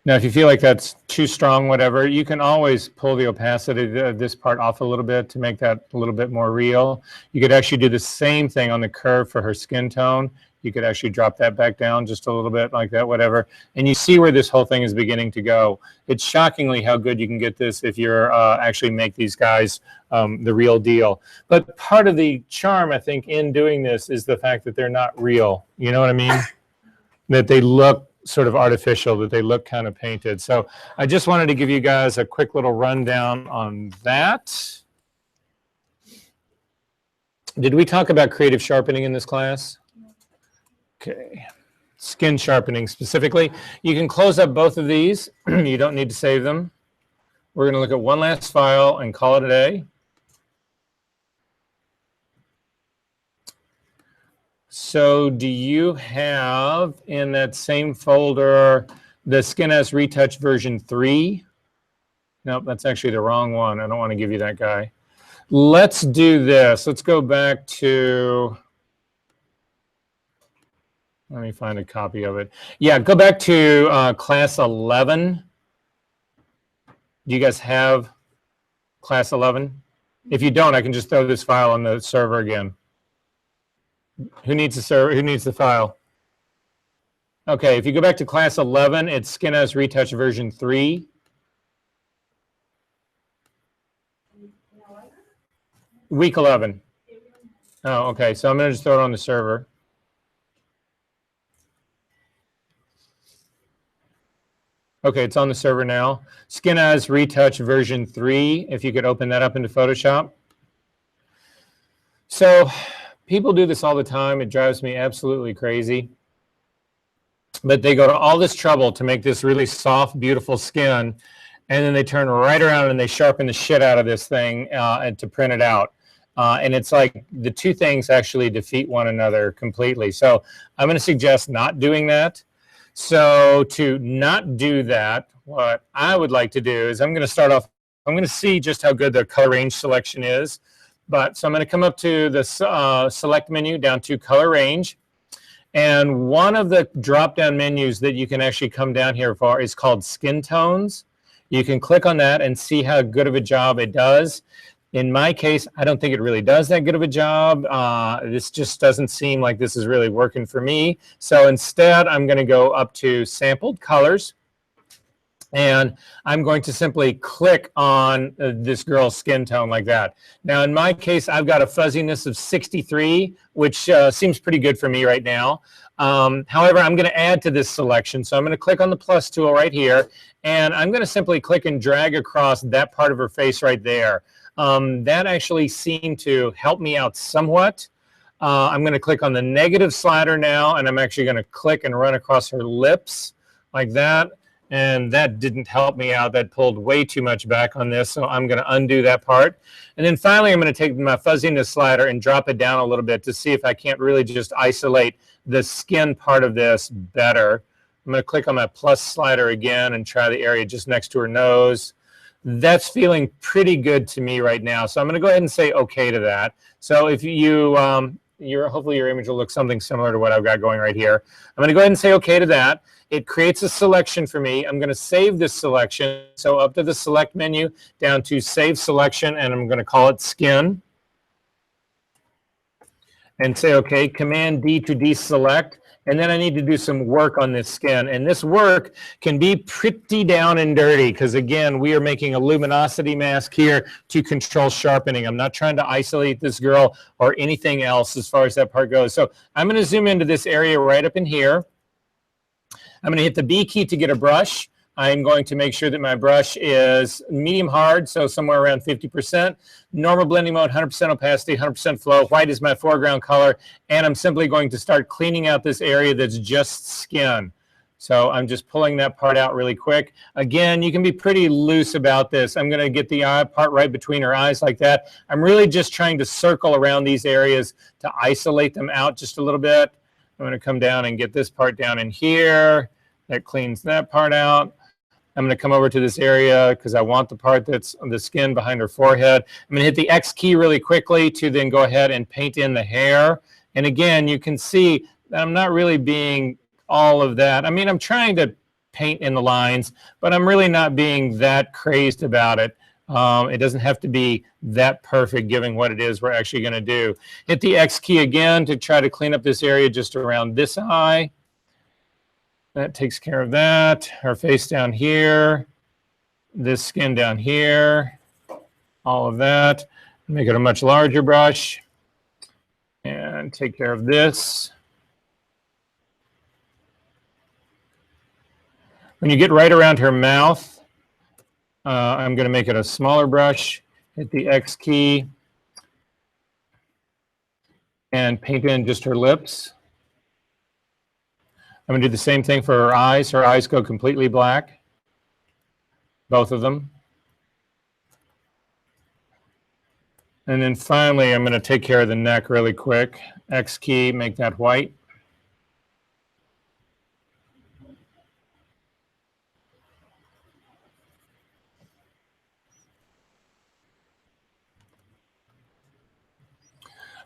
Now, if you feel like that's too strong, whatever, you can always pull the opacity of this part off a little bit to make that a little bit more real. You could actually do the same thing on the curve for her skin tone. You could actually drop that back down just a little bit like that, whatever. And you see where this whole thing is beginning to go. It's shockingly how good you can get this if you're actually make these guys the real deal. But part of the charm, I think, in doing this is the fact that they're not real. You know what I mean? That they look sort of artificial, that they look kind of painted. So I just wanted to give you guys a quick little rundown on that. Did we talk about creative sharpening in this class? Okay. Skin sharpening specifically. You can close up both of these. You don't need to save them. We're going to look at one last file and call it a day. So do you have in that same folder the Skin As Retouch version 3? Nope, that's actually the wrong one. I don't want to give you that guy. Let's do this. Let's go back to, let me find a copy of it. Yeah, go back to class 11. Do you guys have class 11? If you don't, I can just throw this file on the server again. Who needs the server? Who needs the file? Okay, if you go back to class 11, it's Skin As Retouch version 3. Week 11. Oh, okay. So I'm going to just throw it on the server. Okay, it's on the server now. Skin As Retouch version 3, if you could open that up into Photoshop. So people do this all the time. It drives me absolutely crazy. But they go to all this trouble to make this really soft, beautiful skin, and then they turn right around and they sharpen the shit out of this thing and to print it out. And it's like the two things actually defeat one another completely. So I'm going to suggest not doing that. So to not do that, what I would like to do is I'm going to start off, I'm going to see just how good the color range selection is. So I'm going to come up to the select menu down to color range. And one of the drop-down menus that you can actually come down here for is called Skin Tones. You can click on that and see how good of a job it does. In my case, I don't think it really does that good of a job. This just doesn't seem like this is really working for me. So instead, I'm going to go up to Sampled Colors. And I'm going to simply click on this girl's skin tone like that. Now, in my case, I've got a fuzziness of 63, which seems pretty good for me right now. However, I'm going to add to this selection. So I'm going to click on the plus tool right here, and I'm going to simply click and drag across that part of her face right there. That actually seemed to help me out somewhat. I'm going to click on the negative slider now, and I'm actually going to click and run across her lips like that. And that didn't help me out. That pulled way too much back on this, so I'm going to undo that part. And then finally, I'm going to take my fuzziness slider and drop it down a little bit to see if I can't really just isolate the skin part of this better. I'm going to click on my plus slider again and try the area just next to her nose. That's feeling pretty good to me right now, so I'm going to go ahead and say OK to that. So if you, hopefully your image will look something similar to what I've got going right here. I'm going to go ahead and say OK to that. It creates a selection for me. I'm going to save this selection. So up to the select menu, down to save selection, and I'm going to call it skin. And say OK, Command D to deselect. And then I need to do some work on this skin. And this work can be pretty down and dirty because, again, we are making a luminosity mask here to control sharpening. I'm not trying to isolate this girl or anything else as far as that part goes. So I'm going to zoom into this area right up in here. I'm going to hit the B key to get a brush. I'm going to make sure that my brush is medium hard, so somewhere around 50%. Normal blending mode, 100% opacity, 100% flow. White is my foreground color. And I'm simply going to start cleaning out this area that's just skin. So I'm just pulling that part out really quick. Again, you can be pretty loose about this. I'm going to get the eye part right between her eyes like that. I'm really just trying to circle around these areas to isolate them out just a little bit. I'm going to come down and get this part down in here. That cleans that part out. I'm going to come over to this area because I want the part that's on the skin behind her forehead. I'm going to hit the X key really quickly to then go ahead and paint in the hair. And again, you can see that I'm not really being all of that. I mean, I'm trying to paint in the lines, but I'm really not being that crazed about it. It doesn't have to be that perfect given what it is we're actually going to do. Hit the X key again to try to clean up this area just around this eye. That takes care of that. Her face down here, this skin down here, all of that. Make it a much larger brush and take care of this. When you get right around her mouth, I'm going to make it a smaller brush, hit the X key, and paint in just her lips. I'm going to do the same thing for her eyes. Her eyes go completely black, both of them. And then finally, I'm going to take care of the neck really quick. X key, make that white.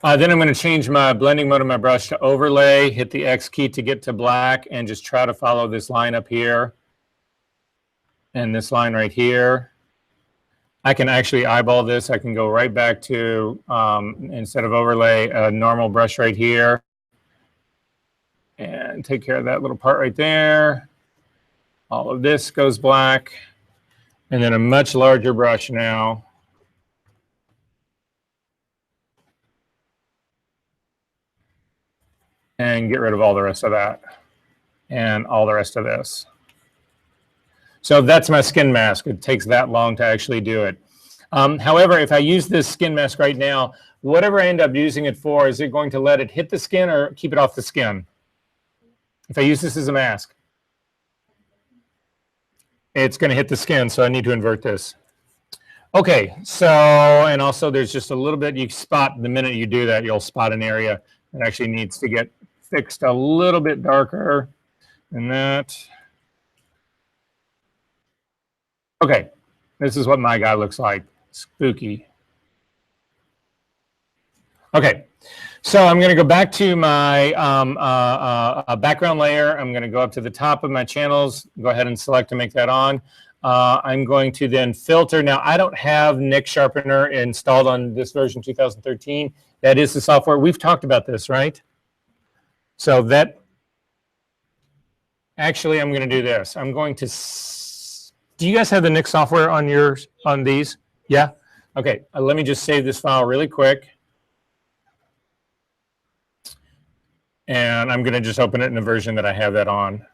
Then I'm going to change my blending mode of my brush to overlay, hit the X key to get to black, and just try to follow this line up here and this line right here. I can actually eyeball this. I can go right back to, instead of overlay, a normal brush right here and take care of that little part right there. All of this goes black. And then a much larger brush now. And get rid of all the rest of that and all the rest of this. So that's my skin mask. It takes that long to actually do it. However, if I use this skin mask right now, whatever I end up using it for, is it going to let it hit the skin or keep it off the skin? If I use this as a mask, it's going to hit the skin, so I need to invert this. Okay, so, and also there's just a little bit, you spot, the minute you do that, you'll spot an area that actually needs to get fixed a little bit darker than that. Okay, this is what my guy looks like. Spooky. Okay, so I'm going to go back to my background layer. I'm going to go up to the top of my channels, go ahead and select to make that on. I'm going to then filter. Now, I don't have Nik Sharpener installed on this version 2013. That is the software. We've talked about this, right? So that, actually, I'm going to do this. I'm going to, do you guys have the Nik software on these? Yeah? Okay, let me just save this file really quick. And I'm going to just open it in a version that I have that on.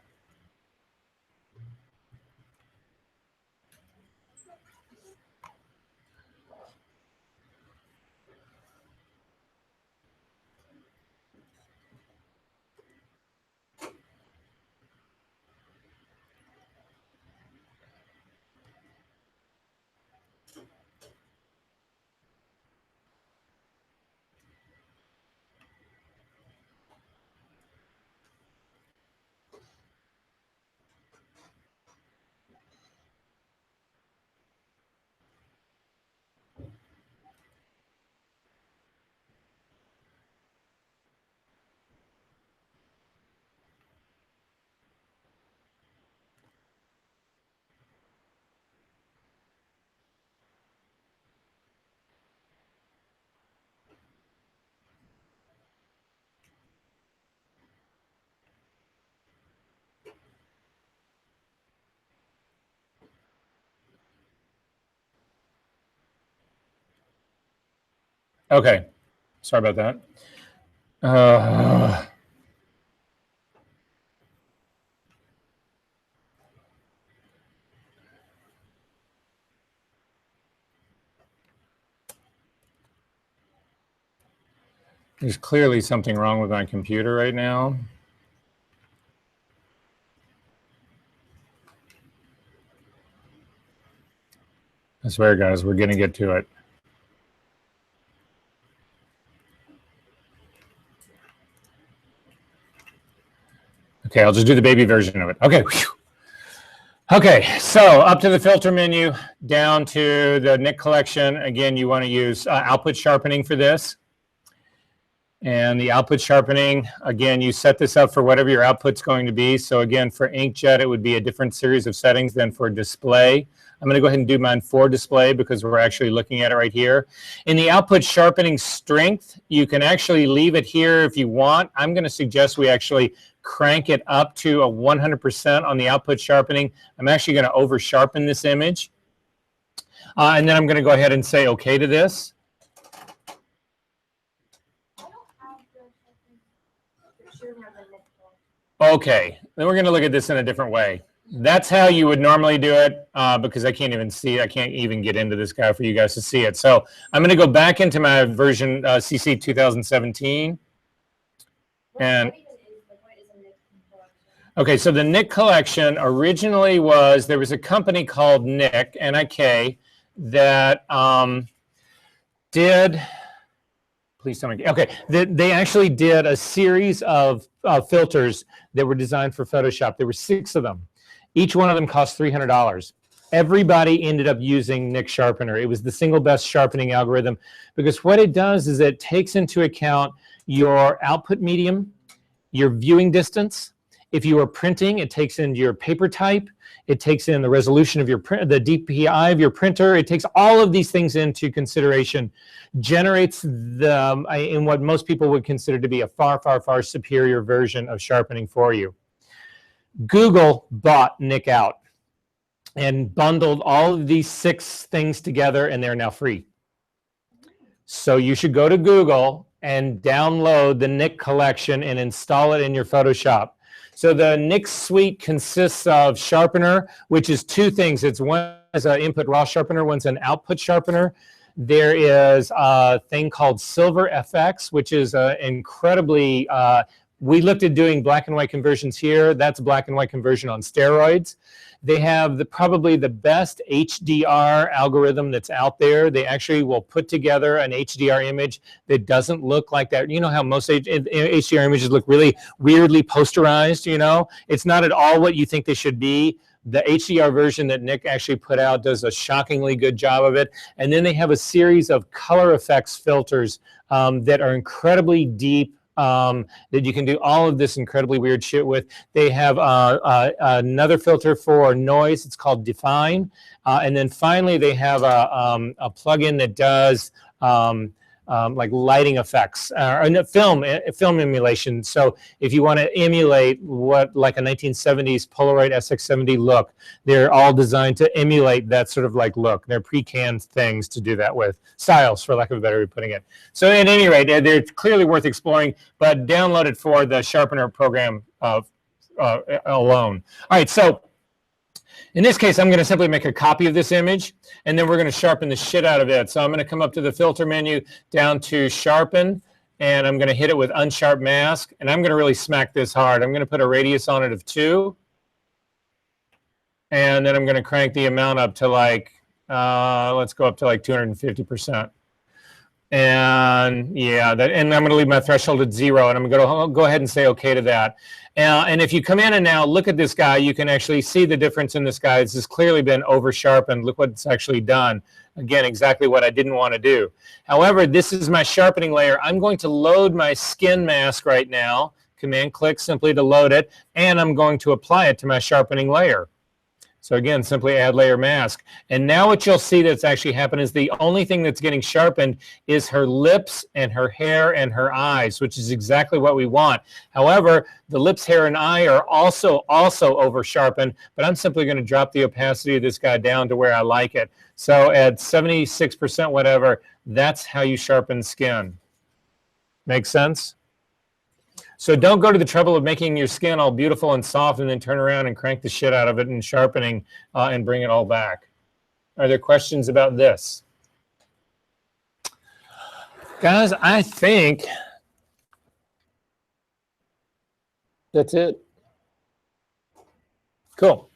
Okay, sorry about that. There's clearly something wrong with my computer right now. I swear, guys, we're going to get to it. Okay, I'll just do the baby version of it. Okay. Whew. Okay, so up to the filter menu, down to the Nik Collection. Again, you want to use output sharpening for this. And the output sharpening, again, you set this up for whatever your output's going to be. So again, for inkjet, it would be a different series of settings than for display. I'm going to go ahead and do mine for display because we're actually looking at it right here. In the output sharpening strength, you can actually leave it here if you want. I'm going to suggest we actually crank it up to a 100% on the output sharpening. I'm actually going to over sharpen this image. And then I'm going to go ahead and say okay to this. Okay, then we're going to look at this in a different way. That's how you would normally do it because I can't even see it. I can't even get into this guy for you guys to see it. So I'm going to go back into my version CC 2017. And okay, so the Nik Collection originally was, there was a company called Nik, N-I-K, that did, please tell me, okay, they actually did a series of filters that were designed for Photoshop. There were 6 of them. Each one of them cost $300. Everybody ended up using Nik Sharpener. It was the single best sharpening algorithm because what it does is it takes into account your output medium, your viewing distance. If you are printing, it takes in your paper type. It takes in the resolution of your print, the DPI of your printer. It takes all of these things into consideration, generates the, in what most people would consider to be a far, far, far superior version of sharpening for you. Google bought Nik out and bundled all of these 6 things together, and they're now free. So you should go to Google and download the Nik Collection and install it in your Photoshop. So the Nik suite consists of sharpener, which is 2 things. It's one is an input raw sharpener, one's an output sharpener. There is a thing called Silver FX, which is incredibly, we looked at doing black and white conversions here. That's black and white conversion on steroids. They have probably the best HDR algorithm that's out there. They actually will put together an HDR image that doesn't look like that. You know how most HDR images look really weirdly posterized, you know? It's not at all what you think they should be. The HDR version that Nik actually put out does a shockingly good job of it. And then they have a series of color effects filters that are incredibly deep, that you can do all of this incredibly weird shit with. They have another filter for noise. It's called Define. And then finally, they have a plugin that does like lighting effects, film emulation. So if you want to emulate what like a 1970s Polaroid SX70 look, they're all designed to emulate that sort of like look. They're pre-canned things to do that with, styles, for lack of a better way of putting it. So at any rate, they're clearly worth exploring, but download it for the Sharpener program alone. All right, so in this case, I'm going to simply make a copy of this image, and then we're going to sharpen the shit out of it. So I'm going to come up to the filter menu, down to Sharpen, and I'm going to hit it with Unsharp Mask, and I'm going to really smack this hard. I'm going to put a radius on it of 2, and then I'm going to crank the amount up to like, let's go up to like 250%. And yeah, and I'm going to leave my threshold at 0, and I'm going to go ahead and say okay to that. And if you come in and now look at this guy, you can actually see the difference in this guy. This has clearly been over sharpened. Look what it's actually done. Again, exactly what I didn't want to do. However, this is my sharpening layer. I'm going to load my skin mask right now. Command click simply to load it, and I'm going to apply it to my sharpening layer. So again, simply add layer mask. And now what you'll see that's actually happened is the only thing that's getting sharpened is her lips and her hair and her eyes, which is exactly what we want. However, the lips, hair, and eye are also over sharpened, but I'm simply going to drop the opacity of this guy down to where I like it. So at 76% whatever, that's how you sharpen skin. Make sense? So don't go to the trouble of making your skin all beautiful and soft and then turn around and crank the shit out of it and sharpening and bring it all back. Are there questions about this? Guys, I think that's it. Cool.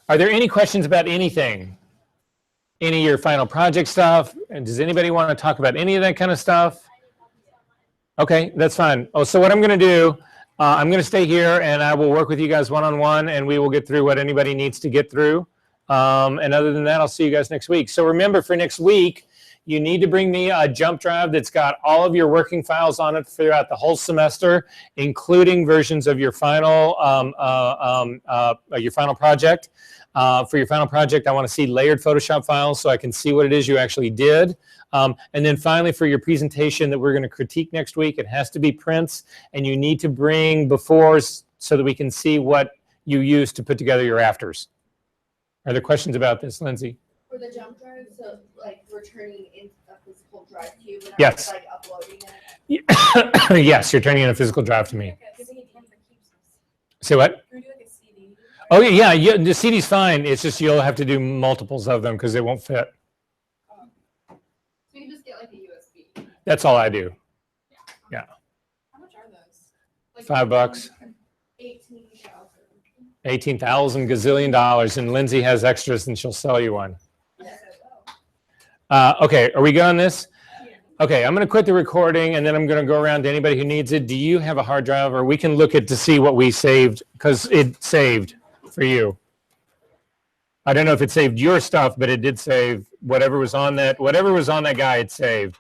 Are there any questions about anything? Any of your final project stuff? And does anybody want to talk about any of that kind of stuff? Okay, that's fine. Oh, so what I'm going to do, I'm going to stay here and I will work with you guys one-on-one and we will get through what anybody needs to get through. And other than that, I'll see you guys next week. So remember, for next week, you need to bring me a jump drive that's got all of your working files on it throughout the whole semester, including versions of your final project. For your final project, I want to see layered Photoshop files so I can see what it is you actually did. And then finally, for your presentation that we're going to critique next week, it has to be prints, and you need to bring befores so that we can see what you used to put together your afters. Are there questions about this, Lindsay? For the jump drive, so like returning in a physical drive to you, yes. like uploading it? Yes, you're turning in a physical drive to me. Say what? Can we do like a CD? Oh, yeah, the CD's fine. It's just you'll have to do multiples of them because they won't fit. So you can just get like a USB. That's all I do. Yeah. How much are those? Like $5. 18,000. 18,000 gazillion dollars, and Lindsay has extras and she'll sell you one. Yes, I will. Okay, are we good on this? Yeah. Okay, I'm going to quit the recording and then I'm going to go around to anybody who needs it. Do you have a hard drive, or we can look at to see what we saved, because it saved for you. I don't know if it saved your stuff, but it did save whatever was on that guy, it saved.